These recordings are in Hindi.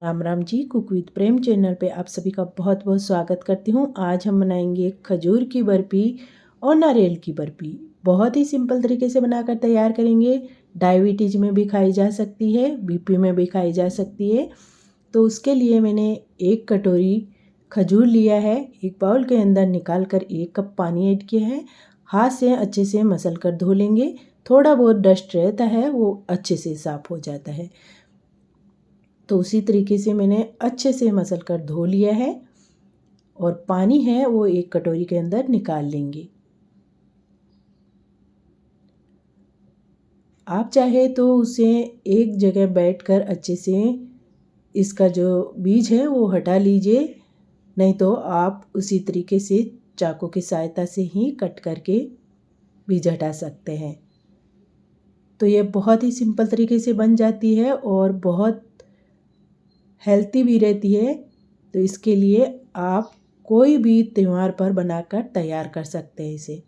Ram Ram ji, cook with Prem channel पे आप सभी का बहुत बहुत स्वागत करती हूँ। आज हम बनाएंगे खजूर की बर्फ़ी और नारियल की बर्फ़ी। बहुत ही सिंपल तरीके से बनाकर तैयार करेंगे। डायबिटीज़ में भी खाई जा सकती है, बीपी में भी खाई जा सकती है। तो उसके लिए मैंने 1 कटोरी खजूर लिया है। एक बाउल के अंदर निकाल कर 1 कप पानी ऐड किया है। हाथ से अच्छे से मसल कर धो लेंगे। थोड़ा बहुत डस्ट रहता है, वो अच्छे से साफ़ हो जाता है। तो उसी तरीके से मैंने अच्छे से मसल कर धो लिया है और पानी है वो 1 कटोरी के अंदर निकाल लेंगे। आप चाहे तो उसे एक जगह बैठकर अच्छे से इसका जो बीज है वो हटा लीजिए, नहीं तो आप उसी तरीके से चाकू की सहायता से ही कट करके बीज हटा सकते हैं। तो ये बहुत ही सिंपल तरीके से बन जाती है और बहुत हेल्थी भी रहती है। तो इसके लिए आप कोई भी त्यौहार पर बनाकर तैयार कर सकते हैं इसे।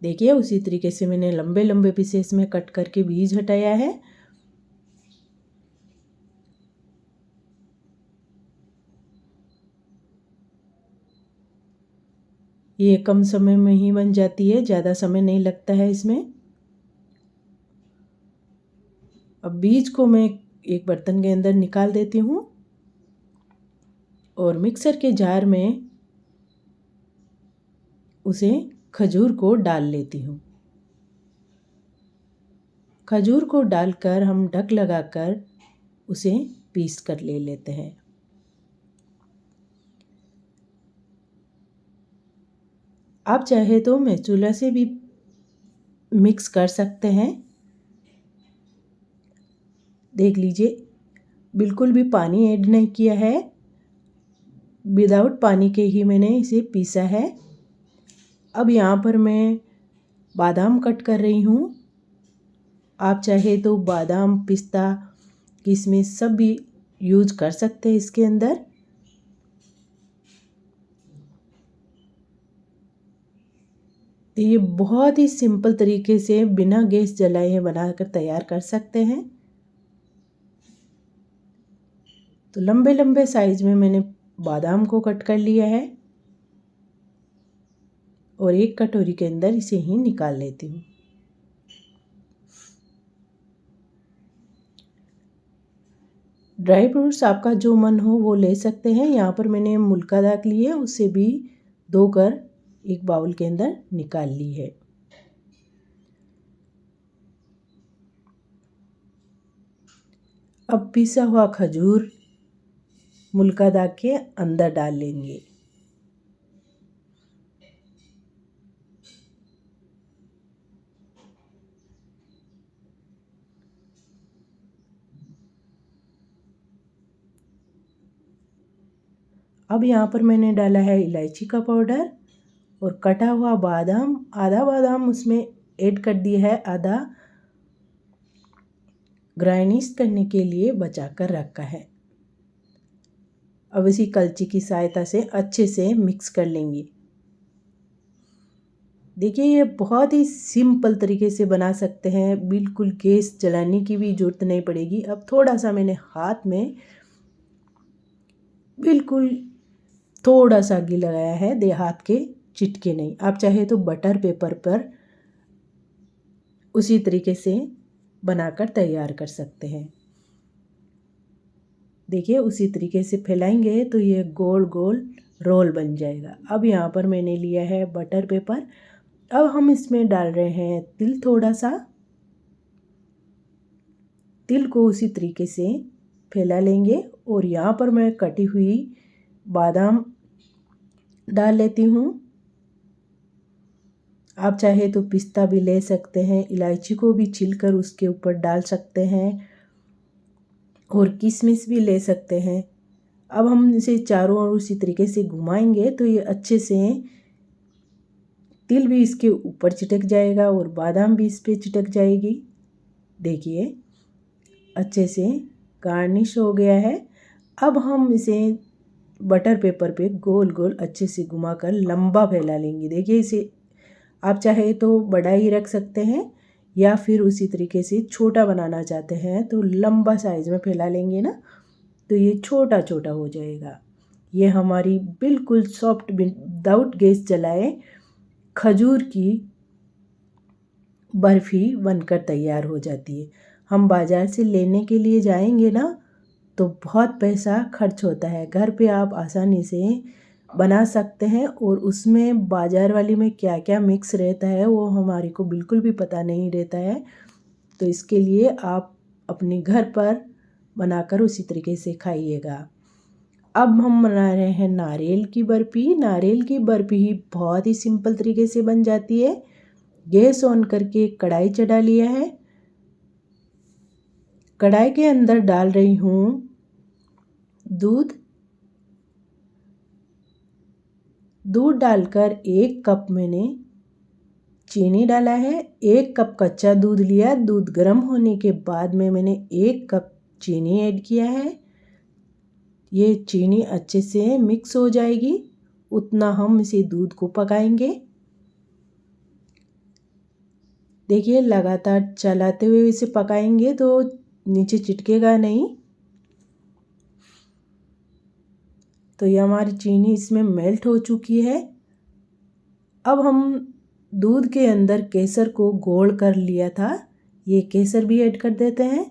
देखिए उसी तरीके से मैंने लंबे लंबे पीसेस में कट करके बीज हटाया है। ये कम समय में ही बन जाती है, ज़्यादा समय नहीं लगता है इसमें। अब बीज को मैं एक बर्तन के अंदर निकाल देती हूँ और मिक्सर के जार में उसे खजूर को डाल लेती हूँ। खजूर को डालकर हम ढक लगाकर उसे पीस कर ले लेते हैं। आप चाहे तो मैचूला से भी मिक्स कर सकते हैं। देख लीजिए बिल्कुल भी पानी ऐड नहीं किया है, विदाउट पानी के ही मैंने इसे पीसा है। अब यहाँ पर मैं बादाम कट कर रही हूँ। आप चाहे तो बादाम, पिस्ता, किशमिश सब भी यूज कर सकते हैं इसके अंदर। तो ये बहुत ही सिंपल तरीके से बिना गैस जलाए बनाकर तैयार कर सकते हैं। तो लंबे लंबे साइज में मैंने बादाम को कट कर लिया है और एक कटोरी के अंदर इसे ही निकाल लेती हूँ। ड्राई फ्रूट्स आपका जो मन हो वो ले सकते हैं। यहाँ पर मैंने मुल्का दाल ली है, उसे भी धोकर एक बाउल के अंदर निकाल ली है। अब पिसा हुआ खजूर मुल्का दाल के अंदर डाल लेंगे। अब यहाँ पर मैंने डाला है इलायची का पाउडर और कटा हुआ बादाम, आधा बादाम उसमें ऐड कर दिया है, आधा ग्राइंडिंग करने के लिए बचा कर रखा है। अब इसी कलची की सहायता से अच्छे से मिक्स कर लेंगे। देखिए ये बहुत ही सिंपल तरीके से बना सकते हैं, बिल्कुल गैस जलाने की भी ज़रूरत नहीं पड़ेगी। अब थोड़ा सा मैंने हाथ में बिल्कुल थोड़ा सा घी लगाया है, दे हाथ के चिटके नहीं। आप चाहे तो बटर पेपर पर उसी तरीके से बनाकर तैयार कर सकते हैं। देखिए उसी तरीके से फैलाएंगे तो ये गोल गोल रोल बन जाएगा। अब यहाँ पर मैंने लिया है बटर पेपर। अब हम इसमें डाल रहे हैं तिल, थोड़ा सा तिल को उसी तरीके से फैला लेंगे और यहाँ पर मैं कटी हुई बादाम डाल लेती हूँ। आप चाहे तो पिस्ता भी ले सकते हैं, इलायची को भी छीलकर उसके ऊपर डाल सकते हैं और किशमिश भी ले सकते हैं। अब हम इसे चारों ओर उसी तरीके से घुमाएंगे तो ये अच्छे से तिल भी इसके ऊपर चिटक जाएगा और बादाम भी इस पर चिटक जाएगी। देखिए अच्छे से गार्निश हो गया है। अब हम इसे बटर पेपर पे गोल गोल अच्छे से घुमाकर लंबा फैला लेंगे। देखिए इसे आप चाहे तो बड़ा ही रख सकते हैं या फिर उसी तरीके से छोटा बनाना चाहते हैं तो लंबा साइज़ में फैला लेंगे ना, तो ये छोटा छोटा हो जाएगा। ये हमारी बिल्कुल सॉफ्ट विदाउट गैस जलाए खजूर की बर्फ़ी बनकर तैयार हो जाती है। हम बाज़ार से लेने के लिए जाएंगे ना तो बहुत पैसा खर्च होता है। घर पे आप आसानी से बना सकते हैं और उसमें बाज़ार वाली में क्या क्या मिक्स रहता है वो हमारे को बिल्कुल भी पता नहीं रहता है। तो इसके लिए आप अपने घर पर बनाकर उसी तरीके से खाइएगा। अब हम बना रहे हैं नारियल की बर्फ़ी। नारियल की बर्फ़ी ही बहुत ही सिंपल तरीके से बन जाती है। गैस ऑन करके कढ़ाई चढ़ा लिया है। कढ़ाई के अंदर डाल रही हूँ दूध। दूध डालकर 1 कप मैंने चीनी डाला है। 1 कप कच्चा दूध लिया। दूध गर्म होने के बाद में मैंने 1 कप चीनी ऐड किया है। ये चीनी अच्छे से मिक्स हो जाएगी, उतना हम इसे दूध को पकाएंगे। देखिए लगातार चलाते हुए इसे पकाएंगे तो नीचे चिटकेगा नहीं। तो ये हमारी चीनी इसमें मेल्ट हो चुकी है। अब हम दूध के अंदर केसर को घोल कर लिया था, ये केसर भी ऐड कर देते हैं।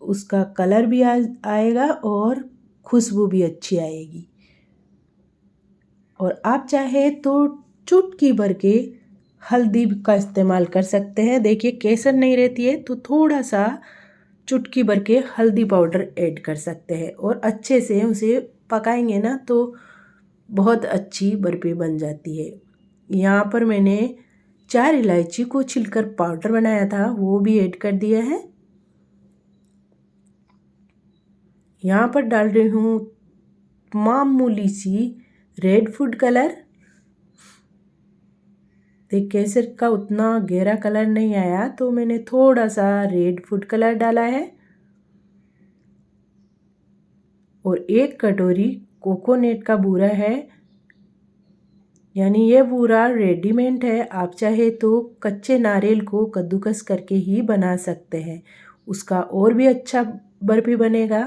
उसका कलर भी आएगा और खुशबू भी अच्छी आएगी। और आप चाहे तो चुटकी भर के हल्दी का इस्तेमाल कर सकते हैं। देखिए केसर नहीं रहती है तो थोड़ा सा चुटकी भर के हल्दी पाउडर ऐड कर सकते हैं और अच्छे से उसे पकाएंगे ना तो बहुत अच्छी बर्फ़ी बन जाती है। यहाँ पर मैंने 4 इलायची को छिलकर पाउडर बनाया था, वो भी ऐड कर दिया है। यहाँ पर डाल रही हूँ मामूली सी रेड फूड कलर। देख केसर का उतना गहरा कलर नहीं आया तो मैंने थोड़ा सा रेड फूड कलर डाला है। और 1 कटोरी कोकोनट का बूरा है, यानी ये बूरा रेडीमेड है। आप चाहे तो कच्चे नारियल को कद्दूकस करके ही बना सकते हैं, उसका और भी अच्छा बर्फ़ी बनेगा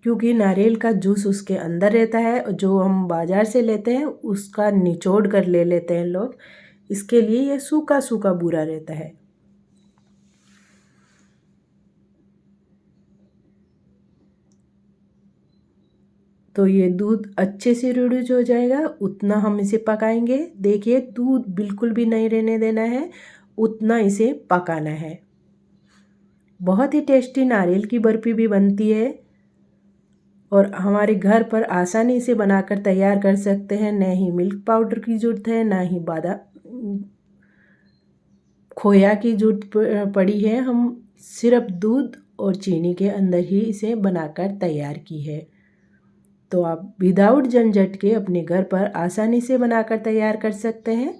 क्योंकि नारियल का जूस उसके अंदर रहता है। जो हम बाज़ार से लेते हैं उसका निचोड़ कर ले लेते हैं लोग, इसके लिए ये सूखा सूखा बूरा रहता है। तो ये दूध अच्छे से रिड्यूस हो जाएगा, उतना हम इसे पकाएंगे। देखिए दूध बिल्कुल भी नहीं रहने देना है, उतना इसे पकाना है। बहुत ही टेस्टी नारियल की बर्फ़ी भी बनती है और हमारे घर पर आसानी से बनाकर तैयार कर सकते हैं। न ही मिल्क पाउडर की ज़रूरत है, ना ही खोया की ज़रूरत पड़ी है। हम सिर्फ दूध और चीनी के अंदर ही इसे बनाकर तैयार की है। तो आप विदाउट झंझट के अपने घर पर आसानी से बनाकर तैयार कर सकते हैं।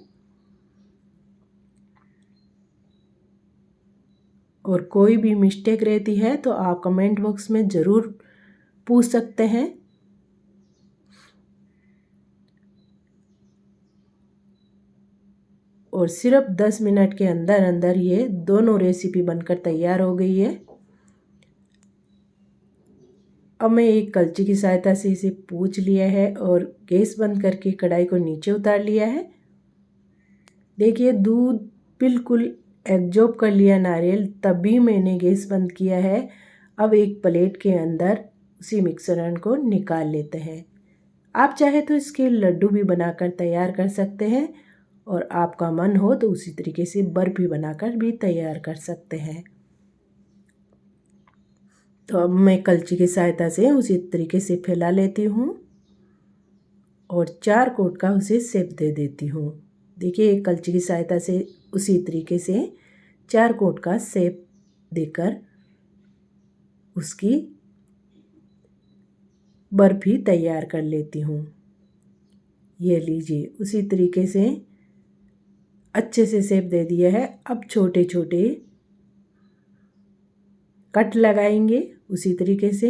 और कोई भी मिस्टेक रहती है तो आप कमेंट बॉक्स में ज़रूर पूछ सकते हैं। और सिर्फ 10 मिनट के अंदर अंदर ये दोनों रेसिपी बनकर तैयार हो गई है। अब मैं एक कलची की सहायता से इसे पूछ लिया है और गैस बंद करके कढ़ाई को नीचे उतार लिया है। देखिए दूध बिल्कुल एब्जॉर्ब कर लिया नारियल, तभी मैंने गैस बंद किया है। अब एक प्लेट के अंदर उसी मिक्सरन को निकाल लेते हैं। आप चाहे तो इसके लड्डू भी बनाकर तैयार कर सकते हैं और आपका मन हो तो उसी तरीके से बर्फ़ी बनाकर भी तैयार कर सकते हैं। तो अब मैं कलची की सहायता से उसी तरीके से फैला लेती हूँ और 4 कोट का उसे शेप दे देती हूँ। देखिए एक कलची की सहायता से उसी तरीके से 4 कोट का शेप देकर उसकी बर्फ़ी तैयार कर लेती हूँ। ये लीजिए उसी तरीके से अच्छे से शेप दे दिया है। अब छोटे छोटे कट लगाएंगे उसी तरीके से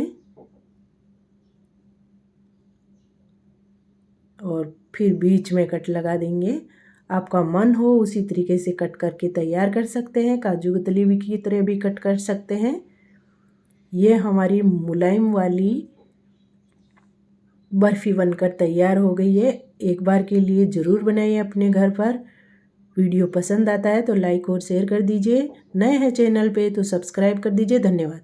और फिर बीच में कट लगा देंगे। आपका मन हो उसी तरीके से कट करके तैयार कर सकते हैं। काजू कतली भी की तरह भी कट कर सकते हैं। ये हमारी मुलायम वाली बर्फ़ी बनकर तैयार हो गई है। एक बार के लिए ज़रूर बनाइए अपने घर पर। वीडियो पसंद आता है तो लाइक और शेयर कर दीजिए। नए हैं चैनल पे तो सब्सक्राइब कर दीजिए। धन्यवाद।